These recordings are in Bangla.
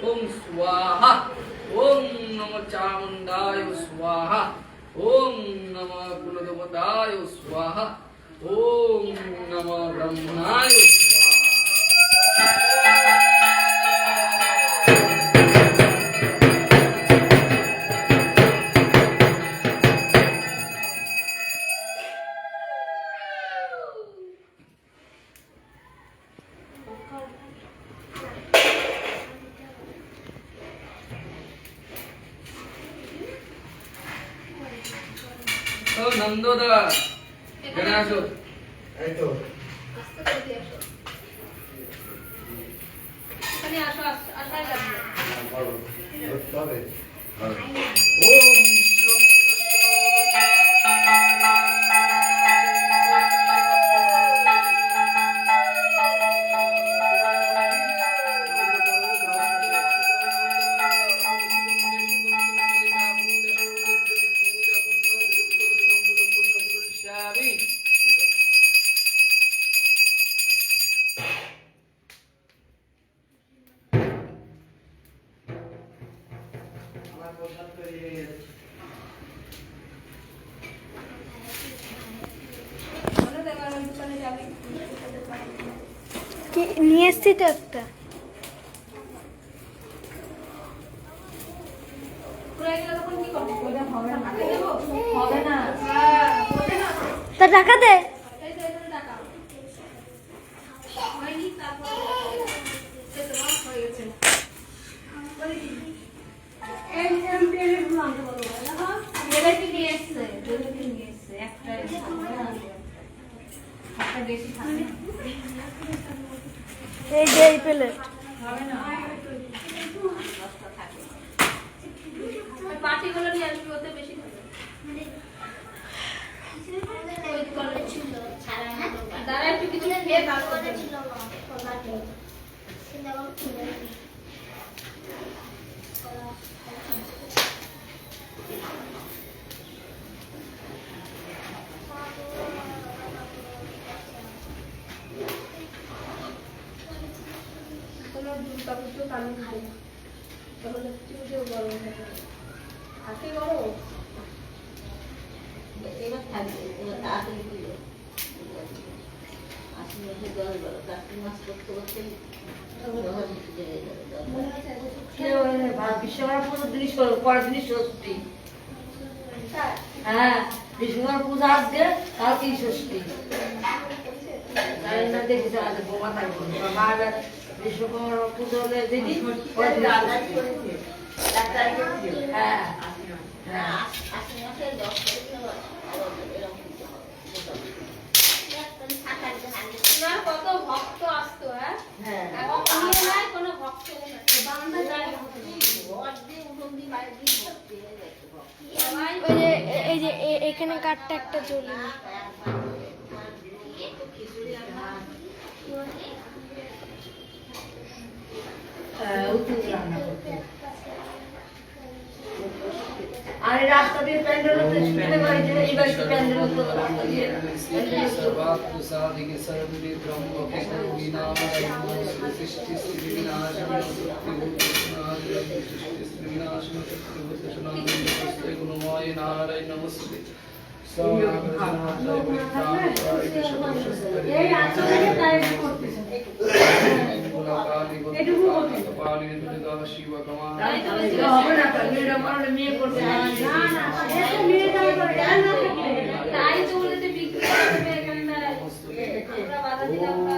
ওম স্বাহা। ওম নমঃ চামুণ্ডায় স্বাহা। ওম নমঃ কুলদেবতায় স্বাহা। ওম নমঃ ব্রহ্মণায় স্বাহা। ও নন্দদা এখানে আসো। এই তো আস্তে করে দিয়ে আসো। এখানে আসো, আসাই লাগবে। বড় ধরতে হবে। ওম আমার প্রসাদ তৈরি হয়ে গেছে। বলো দেবার দোকানে যাবে। কি নিয়ে এসছি তো একটা। পুরাই গেলে তখন কি করবে? ওটা হবে না। হবে না। হবে না। তা টাকা দে। এই তো এখানে টাকা। হয়নি তারপর এই তো মাস হয়ে গেছে। জেলেপি নিয়ে এসছে, জেলেপি নিয়ে এসছে। একটা বেশি খাবে না। এই যে এই প্লেট। হবে না। ওই পাটিগুলো নিয়ে আসবি, ওতে বেশি খাবে। ওই কলে ছিল, দাঁড়া একটু কিছু খেয়ে তারপর যাবি। তোমার দুধটা পুজো কালো খাই না, তাহলে পুজো গরম হবে। হাতে গরম এবার থাকবে, এবার তাড়াতাড়ি পুজো। আশ্বিন মাসে 10 12 কার্তিক মাস করতে করতে রহস্য পুজো হয়ে যাবে। বিশ্বকর্মা পুজোর দিনই পরের দিনই ষষ্ঠী। হ্যাঁ, বিশ্বকর্মা পূজা আসবে, কালকেই ষষ্ঠী। জানি না, দেখেছো আজ বোমা থাকবে বিশ্বকর্মা পুজো হলে দিদি পরের দিন ষষ্ঠী। হ্যাঁ হ্যাঁ, আশ্বিন মাসে 10 তারিখে এরকম পুজো হবে। না কত ভক্ত আসতো, হ্যাঁ হ্যাঁ, এখন নিয়ে নাই কোনো ভক্ত নেই। বাংলা যায় সবাই ওই যে এই যে এখানে কাঠটা একটা জ্বলি। আর এই রাস্তা দিয়ে প্যান্ডেল হতে শুনতে পাই যে এই বাড়িতে প্যান্ডেল হতো, রাস্তা দিয়ে सर्वात्म साधिके सर्वदे ब्रह्मके विनाशाय सृष्टि स्थिति विनाशाय सृष्टि स्थिति विनाशाय सृष्टि गुणमय नारायण नमस्ते তাই তো বলেছে বিক্রি করবে এখানটায়। আমরা বাধা দিলাম না।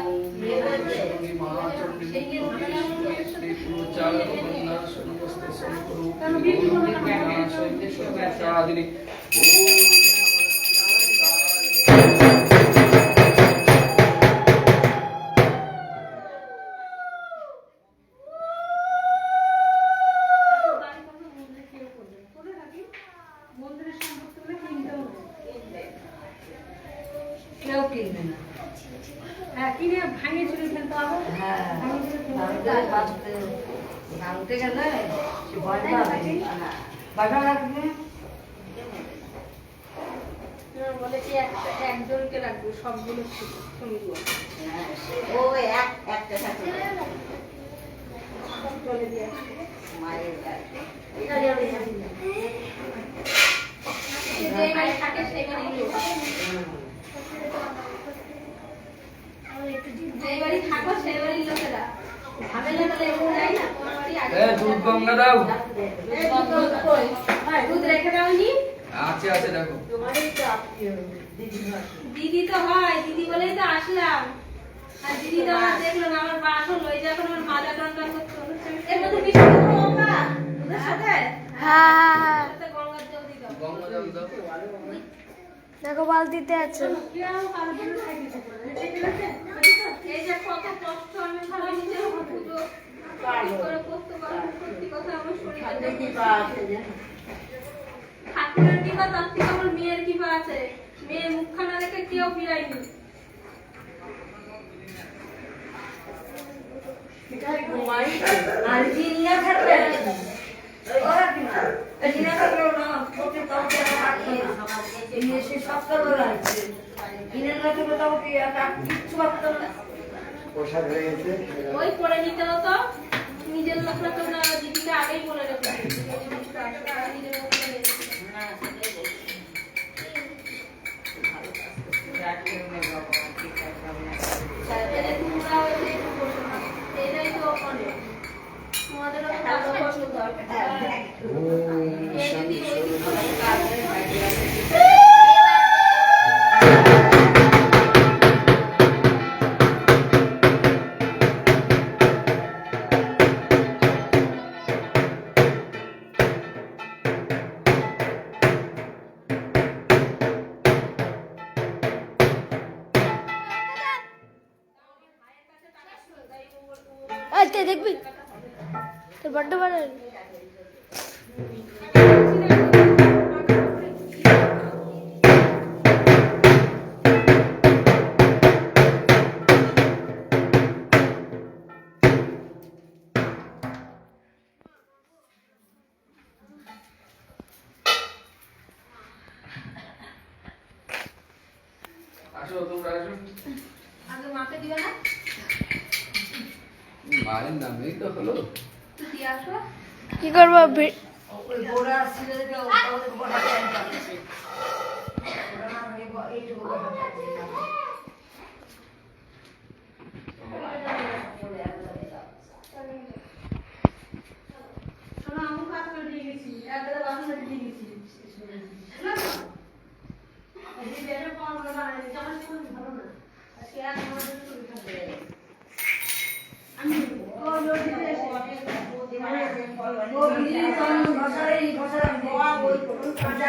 কেউ কিনবে না। কিনে ভাঙে চুরি ফেলতে হবে। হ্যাঁ, ভাঙতে গেলে সে ভয় পাবে। বাধা রাখবে। বলেছি একজনকে রাখবো, সবগুলো সঙ্গী ও একটা থাকে। চলে দিয়ে আসবে। মায়ের বাড়ি। এটা যাবে না। যে বাড়ি থাকে সেই বাড়ি যে বাড়ি থাকো সেই বাড়ির লোকেরা ঝামেলা হলে এমন যায় না তোমার বাড়ি আগে দুধ গঙ্গা দাও। দুধ রেখে দাওনি? আছে আছে দেখো। তোমারই তো আত্মীয় দিদি হয়। দিদি তো হয়, দিদি বলেই তো আসলাম। আর দিদি তো আমার দেখলো না, আমার বাসও লই যায়, এখন আমার মাজা টান্ডা করতে হচ্ছে। এর মধ্যে মিষ্টি দেবো গঙ্গা? দুধের সাথে? হ্যাঁ সাথে গঙ্গার জল দিয়ে দাও। গঙ্গা জল দাও। দেখো বালতিতে আছে। এই যে কত কষ্ট আমি খালি নিজের পুজো কি করে করতে পারবো, সত্যি কথা আমার শরীরে কি পা আছে জানো? ঠাকুরের কৃপা, তার থেকে আমার মেয়ের কৃপা আছে। মেয়ে মুখখানা দেখে কেউ ফিরায়নি। কোথায় ঘুমাই? আর জিনিয়া থাকবে? ওরা কি না? এই জিনিয়া থাকলেও না, প্রতি কাউকে রাখে না। এই এসে সপ্তাহবেলা আছে। দিনের রাতে মোটামুটি একটা কিচ্ছু ভাবতো না। পোশাক হয়ে গেছে ওই করে নিতে হতো, নিজের লোকরা তো না, দিদিকে আগেই বলে রেখেছি নিজের লোকরা রেখেছি। না, সেটাই বলছি। ভালো কাজ করছে। রাখলেও না বাবা, ঠিক আছে, আমি তাহলে তোমরা ওই যে একটু বসে থাকো। এটাই তো অনেক। তোমাদেরও তো কাজ কষ্ট দরকার। এই যদি ওই আচ্ছা দেখবি তোর বড্ড বড় আসো তোমরা আসো। আগে মাকে দিও না? মায়ের নামেই তো হলো। দিয়ে আসো। কি করবো ওই গোড়া ছেলেদেরকে ওদের গোড়া প্যান্ট আছে। ওরা না হলে এইটুকু গোড়া প্যান্ট আছে। শোনো, আমি কাজ করে দিয়ে গেছি, একবারে বাসন দিয়ে গেছি। না না, এই যে বেড়ে পাওয়া বানাই, আমার শরীর ভালো না। আজকে এক আমাদের শরীর খারাপ। আমি ও লোক দিতে এসে ও দিদি তখন ঘষারে ঘষারে গোয়া বই করুন, কাঁচা